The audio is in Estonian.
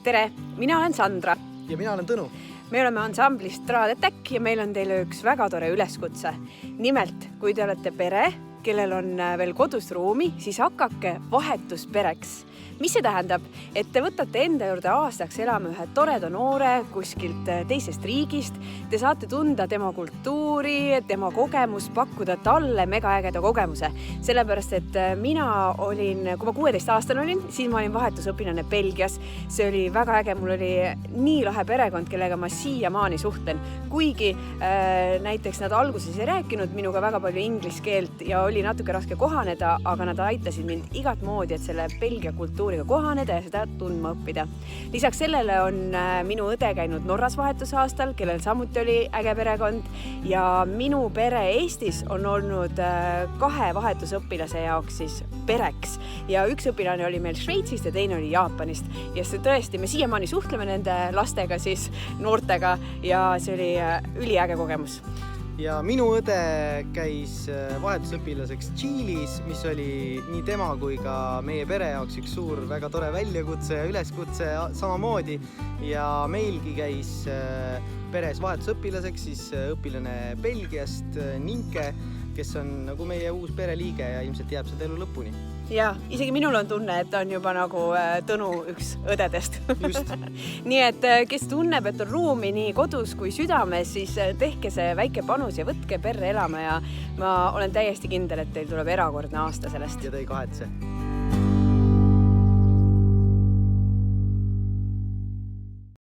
Tere, mina olen Sandra. Ja mina olen Tõnu. Me oleme ansamblist Traadetäkk ja meil on teile üks väga tore üleskutse. Nimelt, kui te olete pere, kellel on veel kodus ruumi, siis hakake vahetuspereks. Mis see tähendab? Et te võtate enda juurde aastaks elama ühe toreda noore kuskilt teisest riigist. Te saate tunda tema kultuuri, tema kogemus, pakkuda talle megaägeda kogemuse. Sellepärast, et mina olin, kui ma 16-aastane olin, siis ma olin vahetusõpilane Belgias. See oli väga äge, mul oli nii lahe perekond, kellega ma siiamaani suhtlen. Kuigi näiteks nad alguses ei rääkinud minuga väga palju inglise keelt ja oli natuke raske kohaneda, aga nad aitasid mind igat moodi, et selle Belgia kultuuriga kohaneda ja seda tundma õppida. Lisaks sellele on minu õde käinud Norras vahetusaastal, kellel samuti oli äge perekond ja minu pere Eestis on olnud 2 vahetusõpilase jaoks siis pereks ja üks õpilane oli meil Šveitsist ja teine oli Jaapanist ja see tõesti, me siiamaani suhtleme nende lastega siis noortega ja see oli üliäge kogemus. Ja minu õde käis vahetusõpilaseks Tšiilis, mis oli nii tema kui ka meie pere jaoks üks suur väga tore väljakutse ja üleskutse samamoodi. Ja meilgi käis peres vahetusõpilaseks siis õpilane Belgiast, Ninke, kes on nagu meie uus pereliige ja ilmselt jääb seda elu lõpuni. Ja, isegi minul on tunne, et on juba nagu Tõnu üks õdedest. Just. Nii et kes tunneb, et on ruumi nii kodus kui südames, siis tehke see väike panus ja võtke perre elama ja ma olen täiesti kindel, et teil tuleb erakordne aasta sellest. Ja te ei kahetse.